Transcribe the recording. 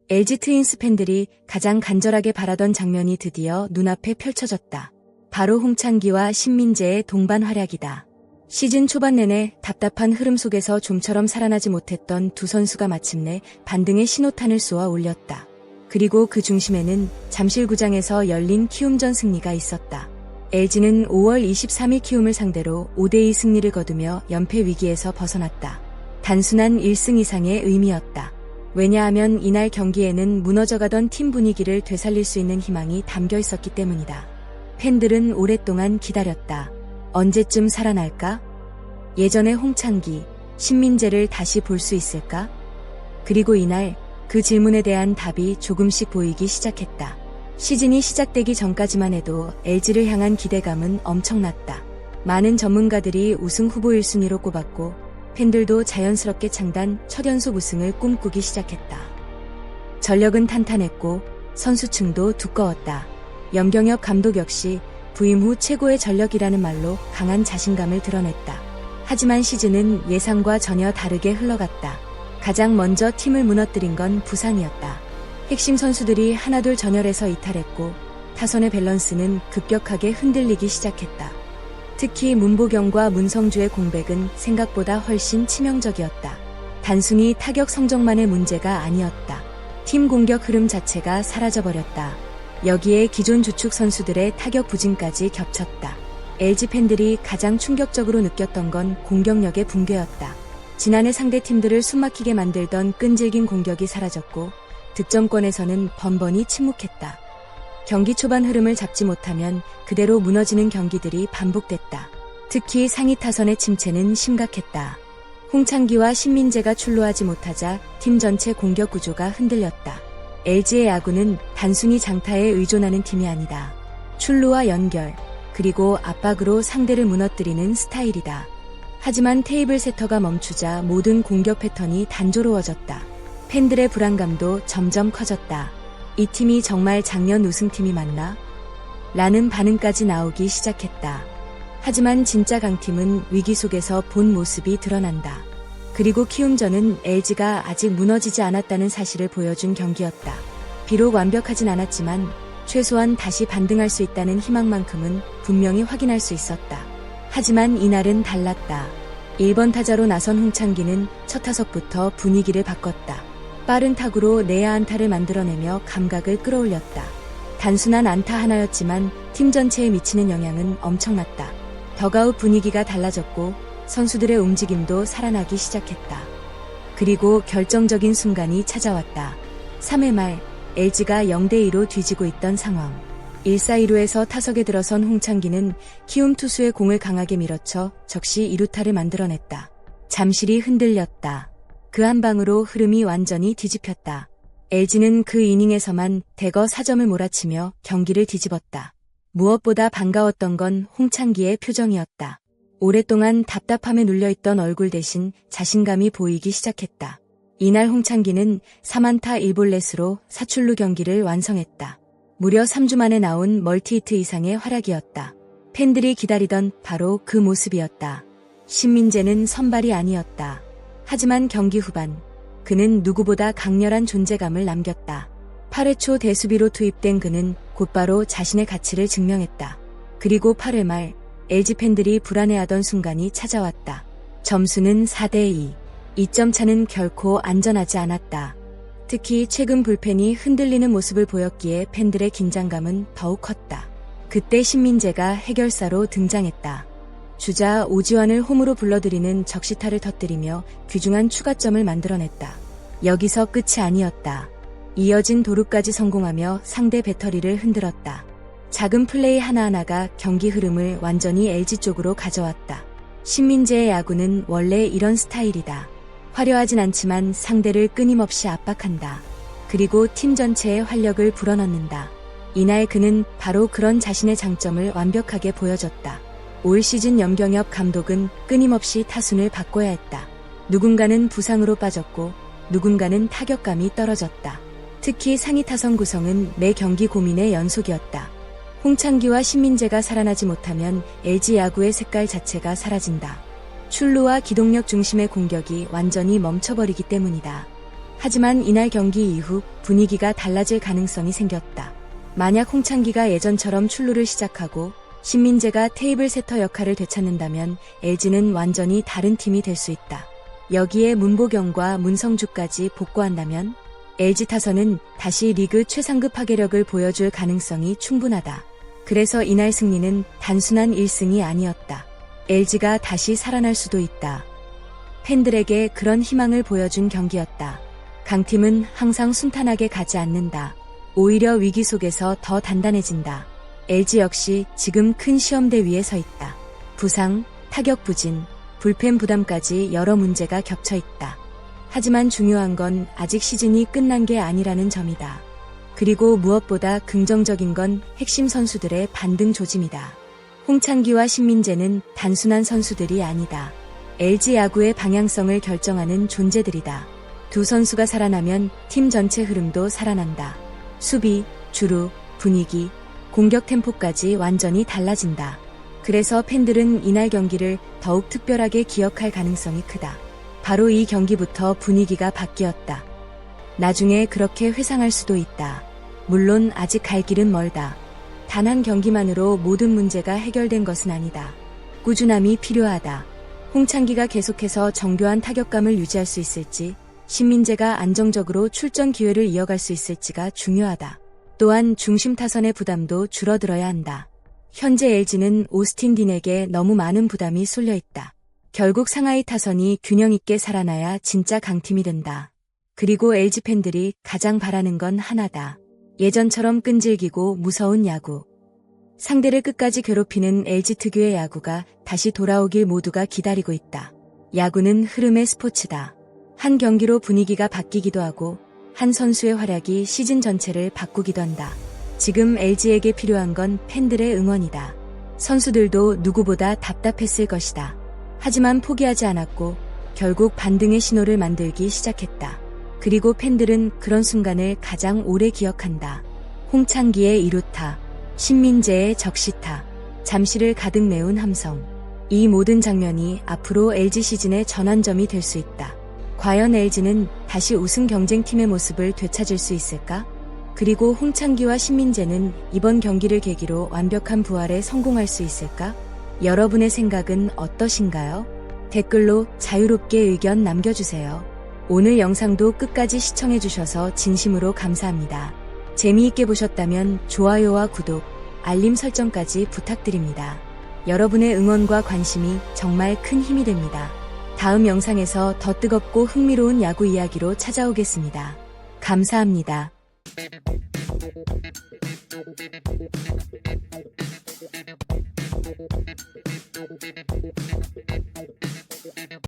LG 트윈스 팬들이 가장 간절하게 바라던 장면이 드디어 눈앞에 펼쳐졌다. 바로 홍창기와 신민재의 동반 활약이다. 시즌 초반 내내 답답한 흐름 속에서 좀처럼 살아나지 못했던 두 선수가 마침내 반등의 신호탄을 쏘아 올렸다. 그리고 그 중심에는 잠실구장에서 열린 키움전 승리가 있었다. LG는 5월 23일 키움을 상대로 5대2 승리를 거두며 연패 위기에서 벗어났다. 단순한 1승 이상의 의미였다. 왜냐하면 이날 경기에는 무너져가던 팀 분위기를 되살릴 수 있는 희망이 담겨 있었기 때문이다. 팬들은 오랫동안 기다렸다. 언제쯤 살아날까? 예전의 홍창기, 신민재를 다시 볼 수 있을까? 그리고 이날 그 질문에 대한 답이 조금씩 보이기 시작했다. 시즌이 시작되기 전까지만 해도 LG를 향한 기대감은 엄청났다. 많은 전문가들이 우승 후보 1순위로 꼽았고 팬들도 자연스럽게 창단 첫 연속 우승을 꿈꾸기 시작했다. 전력은 탄탄했고 선수층도 두꺼웠다. 염경엽 감독 역시 부임 후 최고의 전력이라는 말로 강한 자신감을 드러냈다. 하지만 시즌은 예상과 전혀 다르게 흘러갔다. 가장 먼저 팀을 무너뜨린 건 부상이었다. 핵심 선수들이 하나둘 전열에서 이탈했고 타선의 밸런스는 급격하게 흔들리기 시작했다. 특히 문보경과 문성주의 공백은 생각보다 훨씬 치명적이었다. 단순히 타격 성적만의 문제가 아니었다. 팀 공격 흐름 자체가 사라져버렸다. 여기에 기존 주축 선수들의 타격 부진까지 겹쳤다. LG 팬들이 가장 충격적으로 느꼈던 건 공격력의 붕괴였다. 지난해 상대 팀들을 숨막히게 만들던 끈질긴 공격이 사라졌고 득점권에서는 번번이 침묵했다. 경기 초반 흐름을 잡지 못하면 그대로 무너지는 경기들이 반복됐다. 특히 상위 타선의 침체는 심각했다. 홍창기와 신민재가 출루하지 못하자 팀 전체 공격 구조가 흔들렸다. LG의 야구는 단순히 장타에 의존하는 팀이 아니다. 출루와 연결, 그리고 압박으로 상대를 무너뜨리는 스타일이다. 하지만 테이블 세터가 멈추자 모든 공격 패턴이 단조로워졌다. 팬들의 불안감도 점점 커졌다. 이 팀이 정말 작년 우승팀이 맞나? 라는 반응까지 나오기 시작했다. 하지만 진짜 강팀은 위기 속에서 본 모습이 드러난다. 그리고 키움전은 LG가 아직 무너지지 않았다는 사실을 보여준 경기였다. 비록 완벽하진 않았지만 최소한 다시 반등할 수 있다는 희망만큼은 분명히 확인할 수 있었다. 하지만 이날은 달랐다. 1번 타자로 나선 홍창기는 첫 타석부터 분위기를 바꿨다. 빠른 타구로 내야 안타를 만들어내며 감각을 끌어올렸다. 단순한 안타 하나였지만 팀 전체에 미치는 영향은 엄청났다. 더가웃 분위기가 달라졌고 선수들의 움직임도 살아나기 시작했다. 그리고 결정적인 순간이 찾아왔다. 3회 말 LG가 0대2로 뒤지고 있던 상황. 1-4-2루에서 타석에 들어선 홍창기는 키움 투수의 공을 강하게 밀어쳐 적시 2루타를 만들어냈다. 잠실이 흔들렸다. 그 한 방으로 흐름이 완전히 뒤집혔다. LG는 그 이닝에서만 대거 4점을 몰아치며 경기를 뒤집었다. 무엇보다 반가웠던 건 홍창기의 표정이었다. 오랫동안 답답함에 눌려있던 얼굴 대신 자신감이 보이기 시작했다. 이날 홍창기는 3안타 1볼넷으로 사출루 경기를 완성했다. 무려 3주 만에 나온 멀티히트 이상의 활약이었다. 팬들이 기다리던 바로 그 모습이었다. 신민재는 선발이 아니었다. 하지만 경기 후반 그는 누구보다 강렬한 존재감을 남겼다. 8회 초 대수비로 투입된 그는 곧바로 자신의 가치를 증명했다. 그리고 8회 말 LG 팬들이 불안해하던 순간이 찾아왔다. 점수는 4대2. 2점 차는 결코 안전하지 않았다. 특히 최근 불펜이 흔들리는 모습을 보였기에 팬들의 긴장감은 더욱 컸다. 그때 신민재가 해결사로 등장했다. 주자 오지환을 홈으로 불러들이는 적시타를 터뜨리며 귀중한 추가점을 만들어냈다. 여기서 끝이 아니었다. 이어진 도루까지 성공하며 상대 배터리를 흔들었다. 작은 플레이 하나하나가 경기 흐름을 완전히 LG 쪽으로 가져왔다. 신민재의 야구는 원래 이런 스타일이다. 화려하진 않지만 상대를 끊임없이 압박한다. 그리고 팀 전체의 활력을 불어넣는다. 이날 그는 바로 그런 자신의 장점을 완벽하게 보여줬다. 올 시즌 염경엽 감독은 끊임없이 타순을 바꿔야 했다. 누군가는 부상으로 빠졌고 누군가는 타격감이 떨어졌다. 특히 상위 타선 구성은 매 경기 고민의 연속이었다. 홍창기와 신민재가 살아나지 못하면 LG 야구의 색깔 자체가 사라진다. 출루와 기동력 중심의 공격이 완전히 멈춰버리기 때문이다. 하지만 이날 경기 이후 분위기가 달라질 가능성이 생겼다. 만약 홍창기가 예전처럼 출루를 시작하고 신민재가 테이블 세터 역할을 되찾는다면 LG는 완전히 다른 팀이 될 수 있다. 여기에 문보경과 문성주까지 복구한다면 LG 타선은 다시 리그 최상급 파괴력을 보여줄 가능성이 충분하다. 그래서 이날 승리는 단순한 1승이 아니었다. LG가 다시 살아날 수도 있다. 팬들에게 그런 희망을 보여준 경기였다. 강팀은 항상 순탄하게 가지 않는다. 오히려 위기 속에서 더 단단해진다. LG 역시 지금 큰 시험대 위에 서 있다. 부상, 타격 부진, 불펜 부담까지 여러 문제가 겹쳐 있다. 하지만 중요한 건 아직 시즌이 끝난 게 아니라는 점이다. 그리고 무엇보다 긍정적인 건 핵심 선수들의 반등 조짐이다. 홍창기와 신민재는 단순한 선수들이 아니다. LG 야구의 방향성을 결정하는 존재들이다. 두 선수가 살아나면 팀 전체 흐름도 살아난다. 수비, 주루, 분위기, 공격 템포까지 완전히 달라진다. 그래서 팬들은 이날 경기를 더욱 특별하게 기억할 가능성이 크다. 바로 이 경기부터 분위기가 바뀌었다. 나중에 그렇게 회상할 수도 있다. 물론 아직 갈 길은 멀다. 단 한 경기만으로 모든 문제가 해결된 것은 아니다. 꾸준함이 필요하다. 홍창기가 계속해서 정교한 타격감을 유지할 수 있을지, 신민재가 안정적으로 출전 기회를 이어갈 수 있을지가 중요하다. 또한 중심 타선의 부담도 줄어들어야 한다. 현재 LG는 오스틴 딘에게 너무 많은 부담이 쏠려 있다. 결국 상하이 타선이 균형 있게 살아나야 진짜 강팀이 된다. 그리고 LG 팬들이 가장 바라는 건 하나다. 예전처럼 끈질기고 무서운 야구. 상대를 끝까지 괴롭히는 LG 특유의 야구가 다시 돌아오길 모두가 기다리고 있다. 야구는 흐름의 스포츠다. 한 경기로 분위기가 바뀌기도 하고 한 선수의 활약이 시즌 전체를 바꾸기도 한다. 지금 LG에게 필요한 건 팬들의 응원이다. 선수들도 누구보다 답답했을 것이다. 하지만 포기하지 않았고 결국 반등의 신호를 만들기 시작했다. 그리고 팬들은 그런 순간을 가장 오래 기억한다. 홍창기의 2루타, 신민재의 적시타, 잠시를 가득 메운 함성. 이 모든 장면이 앞으로 LG 시즌의 전환점이 될 수 있다. 과연 LG는 다시 우승 경쟁팀의 모습을 되찾을 수 있을까? 그리고 홍창기와 신민재는 이번 경기를 계기로 완벽한 부활에 성공할 수 있을까? 여러분의 생각은 어떠신가요? 댓글로 자유롭게 의견 남겨주세요. 오늘 영상도 끝까지 시청해주셔서 진심으로 감사합니다. 재미있게 보셨다면 좋아요와 구독, 알림 설정까지 부탁드립니다. 여러분의 응원과 관심이 정말 큰 힘이 됩니다. 다음 영상에서 더 뜨겁고 흥미로운 야구 이야기로 찾아오겠습니다. 감사합니다.